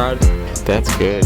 rod. That's good.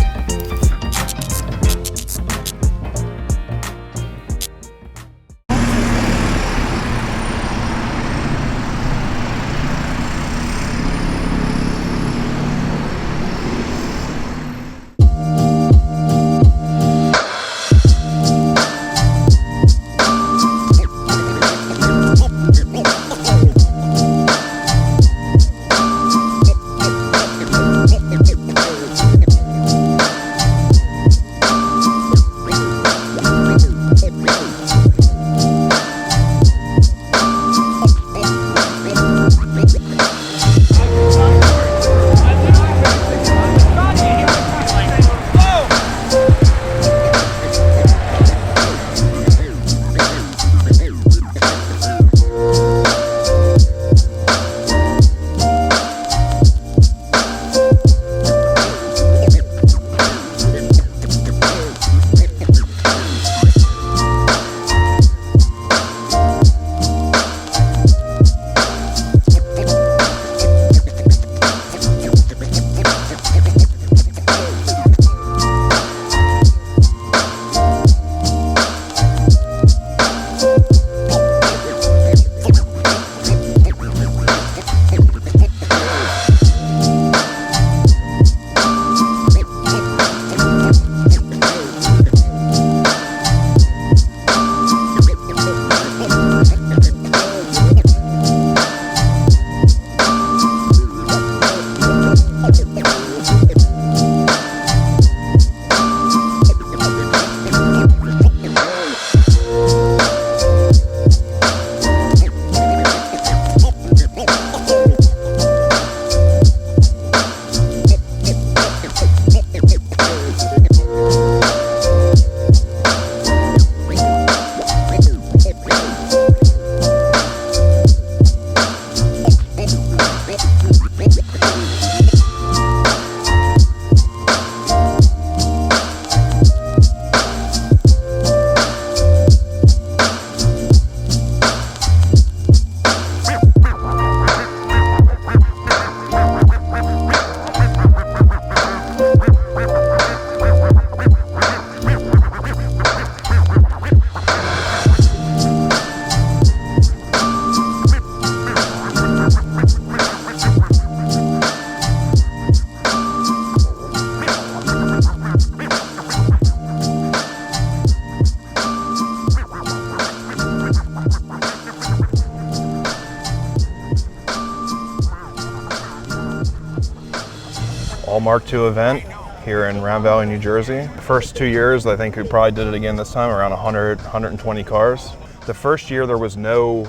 All Mark II event here in Round Valley, New Jersey. The first 2 years, I think we probably did it again this time, around 100, 120 cars. The first year there was no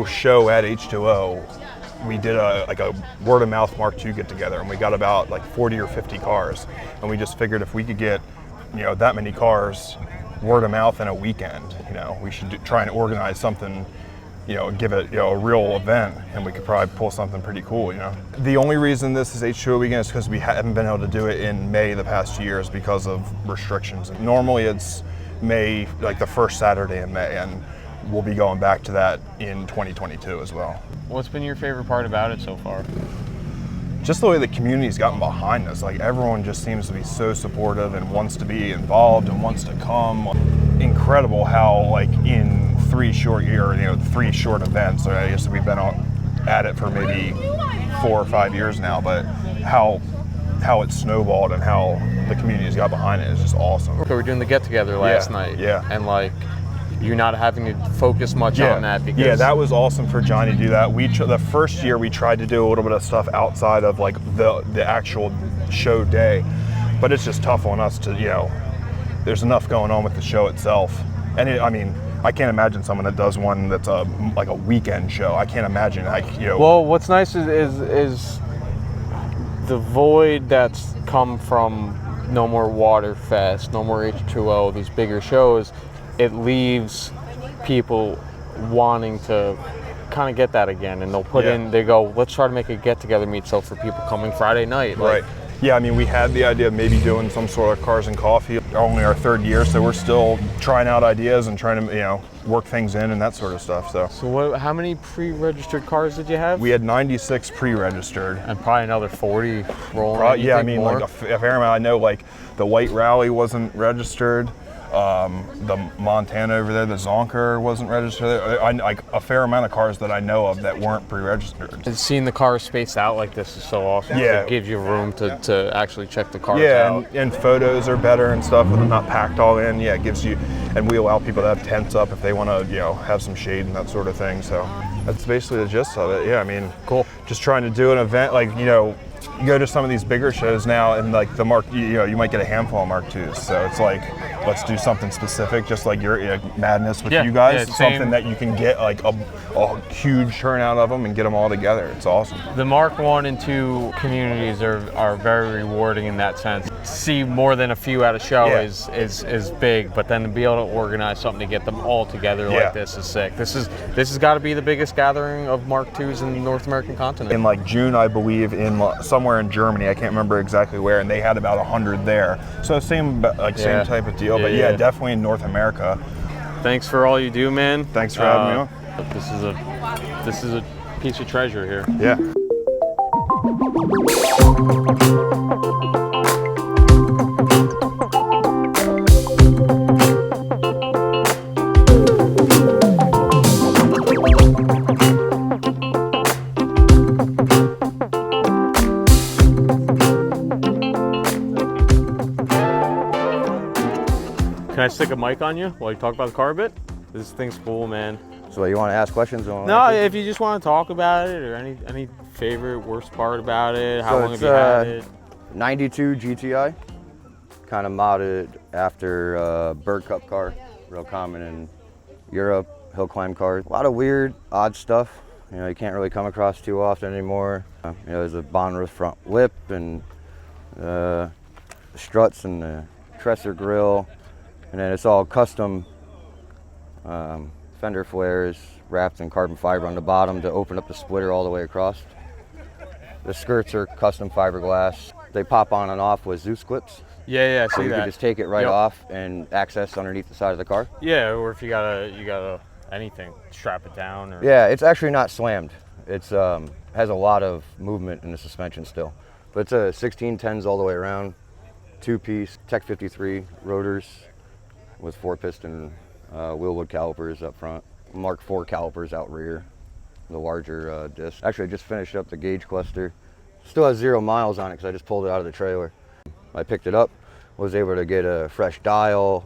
show at H2O. We did a word of mouth Mark II get together, and we got about like 40 or 50 cars. And we just figured if we could get, that many cars word of mouth in a weekend, we should try and organize something, give it, a real event, and we could probably pull something pretty cool, The only reason this is H2O weekend is because we haven't been able to do it in May the past years because of restrictions. Normally it's May, like the first Saturday in May, and we'll be going back to that in 2022 as well. What's been your favorite part about it so far? Just the way the community's gotten behind us. Like, everyone just seems to be so supportive and wants to be involved and wants to come. Incredible how, like, in 3 short events, I guess we've been at it for maybe 4 or 5 years now, but how it snowballed and how the community's got behind it is just awesome. So we're doing the get together last night. Yeah. And like, you're not having to focus much on that because... Yeah, that was awesome for Johnny to do that. The first year we tried to do a little bit of stuff outside of like the actual show day, but it's just tough on us to, there's enough going on with the show itself. And I can't imagine someone that does one that's like a weekend show. I can't imagine Well, what's nice is the void that's come from No More Waterfest, No More H2O, these bigger shows. It leaves people wanting to kind of get that again, and they'll put in, they go, let's try to make a get-together meet so for people coming Friday night. Like, right. Yeah, I mean, we had the idea of maybe doing some sort of cars and coffee. Only our 3rd year, so we're still trying out ideas and trying to, work things in and that sort of stuff. So how many pre-registered cars did you have? We had 96 pre-registered. And probably another 40 rolling. Yeah, I mean, like a fair amount. I know, like the White Rally wasn't registered. The Montana over there, the Zonker wasn't registered. Like a fair amount of cars that I know of that weren't pre-registered. And seeing the cars spaced out like this is so awesome. Yeah. It gives you room to actually check the cars Yeah, out. and photos are better and stuff with them not packed all in. Yeah, it gives you, and we allow people to have tents up if they want to, have some shade and that sort of thing. So that's basically the gist of it. Yeah, I mean, Cool. Just trying to do an event like, you go to some of these bigger shows now and like the you might get a handful of Mark IIs. So it's like, let's do something specific, just like your madness with you guys. Something that you can get like a huge turnout of them and get them all together. It's awesome. The Mark 1 and 2 communities are very rewarding in that sense. See more than a few at a show is big, but then to be able to organize something to get them all together like this is sick. This has got to be the biggest gathering of Mark IIs in the North American continent. In like June, I believe, in somewhere in Germany, I can't remember exactly where, and they had about 100 there. So same type of deal, but definitely in North America. Thanks for all you do, man. Thanks for having me on. This is a piece of treasure here. Yeah. Can I stick a mic on you while you talk about the car a bit? This thing's cool, man. So you want to ask questions? No, if you just want to talk about it or any favorite, worst part about it, how long have you had it? 92 GTI, kind of modded after Bird Cup car, real common in Europe, hill climb cars. A lot of weird, odd stuff. You can't really come across too often anymore. There's a Bonnaroo front lip and struts and the Tresser grill. And then it's all custom fender flares wrapped in carbon fiber on the bottom to open up the splitter all the way across. The skirts are custom fiberglass. They pop on and off with Zeus clips. Yeah, I so see you that. can just take it right off and access underneath the side of the car. Yeah, or if you gotta anything, strap it down. Or... Yeah, it's actually not slammed. It's has a lot of movement in the suspension still. But it's a 1610s all the way around, 2-piece Tech 53 rotors with 4-piston wheelwood calipers up front, Mark IV calipers out rear, the larger disc. Actually, I just finished up the gauge cluster. Still has 0 miles on it because I just pulled it out of the trailer. I picked it up, was able to get a fresh dial,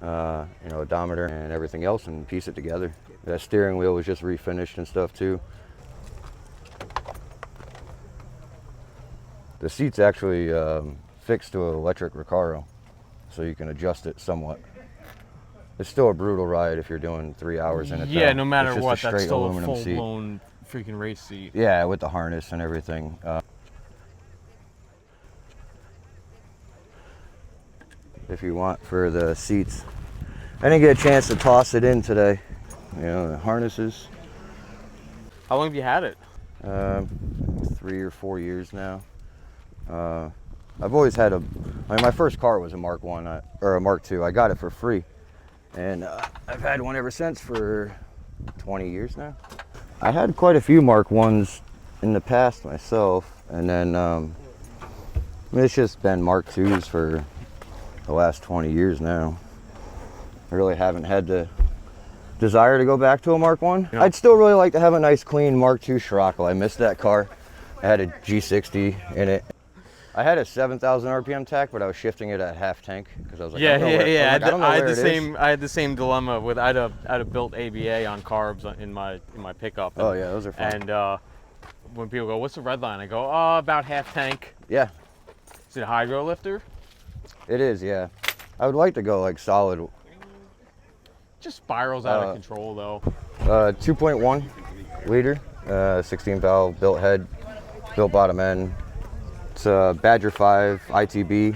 odometer and everything else and piece it together. That steering wheel was just refinished and stuff too. The seat's actually fixed to an electric Recaro, so you can adjust it somewhat. It's still a brutal ride if you're doing 3 hours in it. Yeah, no matter what, that's still a aluminum seat. full-blown freaking race seat. Yeah, with the harness and everything. If you want for the seats. I didn't get a chance to toss it in today. The harnesses. How long have you had it? 3 or 4 years now. I've always had my first car was a Mark 1 or a Mark 2. I got it for free. And I've had one ever since for 20 years now. I had quite a few Mark 1s in the past myself, and then it's just been Mark 2s for the last 20 years now. I really haven't had the desire to go back to a Mark 1. Yeah. I'd still really like to have a nice clean Mark 2 Scirocco. I missed that car. I had a G60 in it. I had a 7,000 RPM tach, but I was shifting it at half tank because I was like, I had the same dilemma with I had a built ABA on carbs in my pickup. Oh yeah, those are fun. And when people go, "What's the red line?" I go, "Oh, about half tank." Yeah. Is it a hydro lifter? It is, yeah. I would like to go like solid. Just spirals out of control though. 2.1 liter, 16 valve, built head, built bottom end. It's a Badger 5 ITB,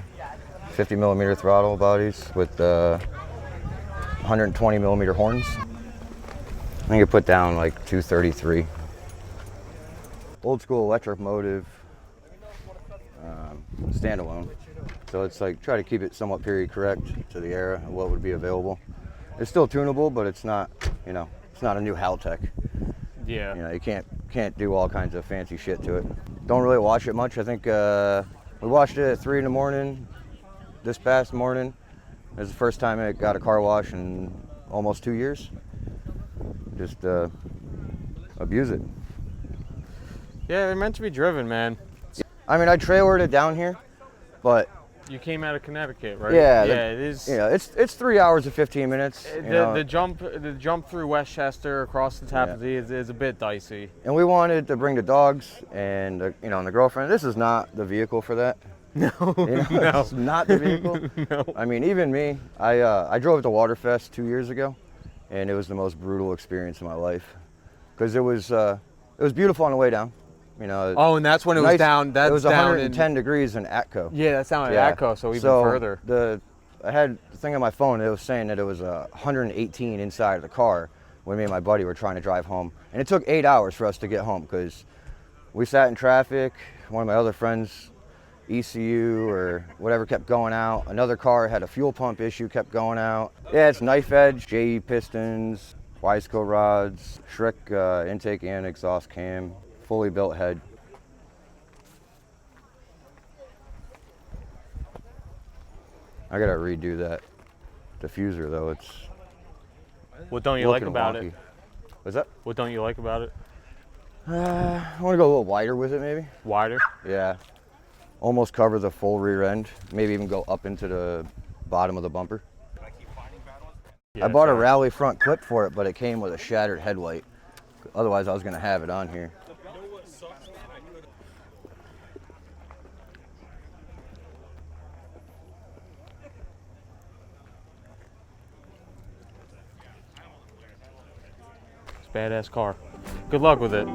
50 millimeter throttle bodies with 120 millimeter horns. I think it put down like 233. Old school electric motive, standalone. So it's like try to keep it somewhat period correct to the era of what would be available. It's still tunable, but it's not, you know, it's not a new Haltech. Yeah. You know, you can't do all kinds of fancy shit to it. Don't really wash it much. I think we washed it at 3 in the morning this past morning. It was the first time it got a car wash in almost 2 years. Just abuse it. Yeah, they're meant to be driven, man. I mean, I trailered it down here, but You came out of Connecticut, right? yeah, Yeah, it is. Yeah, it's 3 hours and 15 minutes. You know. The jump through Westchester across the Tappan is a bit dicey. And we wanted to bring the dogs and you know, and the girlfriend. This is not the vehicle for that. No, You know, no. It's not the vehicle. No. I mean, even me, I drove to Waterfest 2 years ago, and it was the most brutal experience of my life, because it was beautiful on the way down. You know. Oh, and that's when it was down. That's it was down 110 degrees in Atco. Yeah, that's down Yeah. at Atco, so even further. I had the thing on my phone. It was saying that it was 118 inside of the car when me and my buddy were trying to drive home, and it took 8 hours for us to get home because we sat in traffic. One of my other friends, ECU or whatever, kept going out. Another car had a fuel pump issue, kept going out. Yeah, it's knife edge, JE pistons, Wiseco rods, Shrek intake and exhaust cam, fully built head. I gotta redo that diffuser though. It's What don't you like looking about wonky. it? What's that? What don't you like about it? I want to go a little wider with it, maybe. Wider? Yeah, almost cover the full rear end. Maybe even go up into the bottom of the bumper. Yeah, I bought a it's rally front clip for it, but it came with a shattered headlight. Otherwise, I was gonna have it on here. It's a badass car. Good luck with it.